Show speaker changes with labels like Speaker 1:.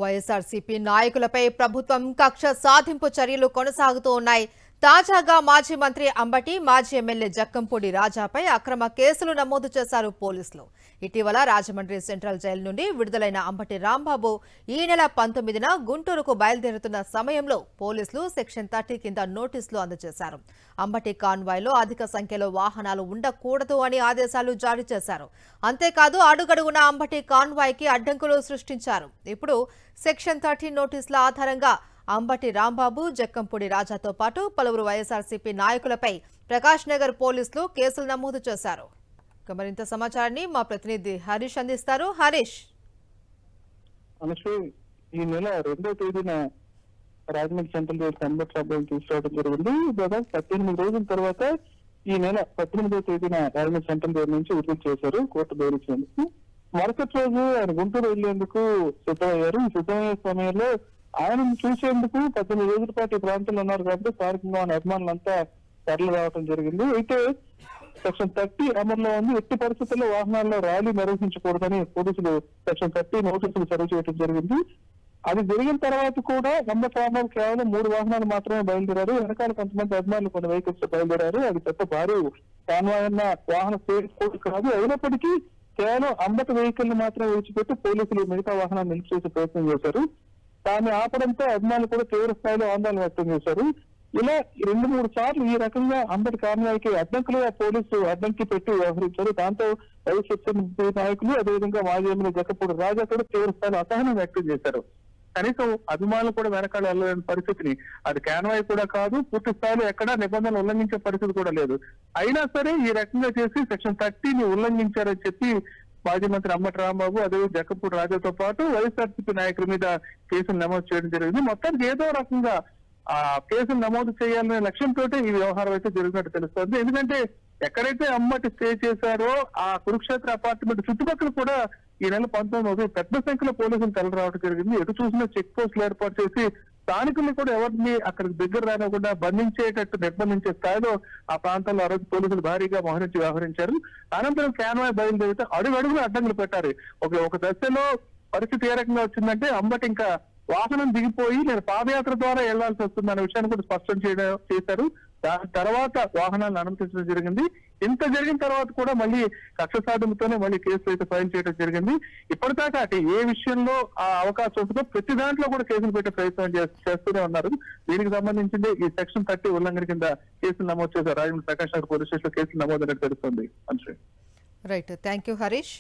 Speaker 1: వైఎస్ఆర్సీపీ నాయకులపై ప్రభుత్వం కక్ష సాధింపు చర్యలు కొనసాగుతూ ఉన్నాయి. తాజాగా మాజీ మంత్రి అంబటి, మాజీ ఎమ్మెల్యే జక్కంపూడి రాజాపై అక్రమ కేసులు నమోదు చేశారు పోలీసులు. ఇటీవల రాజమండ్రి సెంట్రల్ జైలు నుండి విడుదలైన అంబటి రాంబాబు ఈ నెల 19న గుంటూరుకు బయలుదేరుతున్న సమయంలో పోలీసులు సెక్షన్ 30 కింద నోటీసులు అందజేశారు. అంబటి కాన్వాయ్లో అధిక సంఖ్యలో వాహనాలు ఉండకూడదు అని ఆదేశాలు జారీ చేశారు. అంతేకాదు అడుగడుగున అంబటి కాన్వాయ్కి అడ్డంకులు సృష్టించారు. ఇప్పుడు సెక్షన్ 30 నోటీసుల ఆధారంగా అంబటి రాంబాబు, జక్కంపూడి రాజాతో పాటు పలువురు వైఎస్ఆర్సీపీ నాయకులపై ప్రకాష్ నగర్ పోలీసులు కేసులు నమోదు చేశారు. మరింత సమాచారాన్ని మా ప్రతినిధి హరీష్ అందిస్తారు. హరీష్,
Speaker 2: ఈ నెల 2వ తేదీన రాజమండ్రి సెంట్రల్ జైలు అంబటి రాంబాబు తీసుకురావడం జరిగింది. దాదాపు 18 రోజుల తర్వాత ఈ నెల 18వ తేదీన రాజమండ్రి సెంట్రల్ జైలు నుంచి విడుదల చేశారు కోర్టు బెయిల్ ఇచ్చేందుకు. మరుసటి రోజు ఆయన గుంటూరు వెళ్లేందుకు సిద్ధమయ్యారు. ఈ సిద్ధమయ్యే సమయంలో ఆయనను చూసేందుకు 18 రోజుల పాటు ఈ ప్రాంతంలో ఉన్నారు కాబట్టి స్థానికంగా ఉన్న అభిమానులంతా తరలి రావడం జరిగింది. అయితే సెక్షన్ 30 అమల్లో ఉంది. ఎట్టి పరిస్థితుల్లో వాహనాల్లో ర్యాలీ నిర్వహించకూడదని పోలీసులు సెక్షన్ 30 నోటీసులు సర్వ్ చేయడం జరిగింది. అది జరిగిన తర్వాత కూడా అంబటి రాంబాబు కేవలం 3 వాహనాలు మాత్రమే బయలుదేరారు. వెనకాల కొంతమంది అభిమానులు కొన్ని వెహికల్స్ బయలుదేరారు. అది పెద్ద భారీ కాన్వాయ్ అన్న వాహన సేఫ్ కాదు. అయినప్పటికీ కేవలం అంబటి వెహికల్ ని మాత్రమే విడిచిపెట్టి పోలీసులు మిగతా వాహనాన్ని నిలిపిచేసే ప్రయత్నం చేశారు. దాన్ని ఆపడంతో అభిమానులు కూడా తీవ్ర స్థాయిలో ఆందోళన వ్యక్తం చేశారు. ఇలా 2-3 సార్లు ఈ రకంగా అంబటి కాన్వాయ్కి అడ్డంకులుగా పోలీసులు అడ్డంకి పెట్టి వ్యవహరించారు. దాంతో వైఎస్ఆర్సీపీ నాయకులు, అదేవిధంగా మాజీ ఎమ్మెల్యే జక్కంపూడి రాజా కూడా తీవ్ర స్థాయిలో అసహనం వ్యక్తం చేశారు. కనీసం అభిమానులు కూడా వెనకాల వెళ్ళలేని పరిస్థితిని, అది కాన్వాయ్ కూడా కాదు, పూర్తి స్థాయిలో ఎక్కడా నిబంధనలు ఉల్లంఘించే పరిస్థితి కూడా లేదు. అయినా సరే ఈ రకంగా చేసి సెక్షన్ 30ని ఉల్లంఘించారని చెప్పి మాజీ మంత్రి అంబటి రాంబాబు, అదే జక్కంపూడి రాజాతో పాటు వైఎస్ఆర్సీపీ నాయకుల మీద కేసులు నమోదు చేయడం జరిగింది. మొత్తానికి ఏదో రకంగా ఆ కేసులు నమోదు చేయాలనే లక్ష్యంతో ఈ వ్యవహారం అయితే జరిగినట్టు తెలుస్తోంది. ఎందుకంటే ఎక్కడైతే అంబటి స్టే చేశారో ఆ కురుక్షేత్ర అపార్ట్మెంట్ చుట్టుపక్కల కూడా ఈ నెల 19 పెద్ద సంఖ్యలో పోలీసులు తరలి రావడం జరిగింది. ఎటు చూసినా చెక్ పోస్టులు ఏర్పాటు చేసి స్థానికుల్ని కూడా ఎవరిని అక్కడికి దగ్గర రానివ్వకుండా బంధించేటట్టు నిర్బంధించే స్థాయిలో ఆ ప్రాంతంలో ఆ రోజు పోలీసులు భారీగా మోహరించి వ్యవహరించారు. అనంతరం కాన్వాయ్ బయలుదేరితే అడుగడుగులు అడ్డంకులు పెట్టారు. ఒక దశలో పరిస్థితి ఏ రకంగా వచ్చిందంటే అంబటి ఇంకా వాహనం దిగిపోయి నేను పాదయాత్ర ద్వారా వెళ్లాల్సి వస్తుందనే విషయాన్ని కూడా స్పష్టం చేశారు. దాని తర్వాత వాహనాలను అనుమతించడం జరిగింది. ఇంత జరిగిన తర్వాత కూడా మళ్ళీ కక్ష సాధనతోనే మళ్ళీ కేసు అయితే ఫైల్ చేయడం జరిగింది. ఇప్పటిదాకా అంటే ఏ విషయంలో ఆ అవకాశం ఉంటుందో ప్రతి దాంట్లో కూడా కేసులు పెట్టే ప్రయత్నం చేస్తూనే ఉన్నారు. దీనికి సంబంధించింది ఈ సెక్షన్ 30 ఉల్లంఘన కింద కేసులు నమోదు చేశారు. రాజమండ్రి ప్రకాష్ నగర్ పోలీస్ స్టేషన్ లో కేసులు నమోదు అనేది తెలుస్తుంది.
Speaker 1: Right, thank you Harish.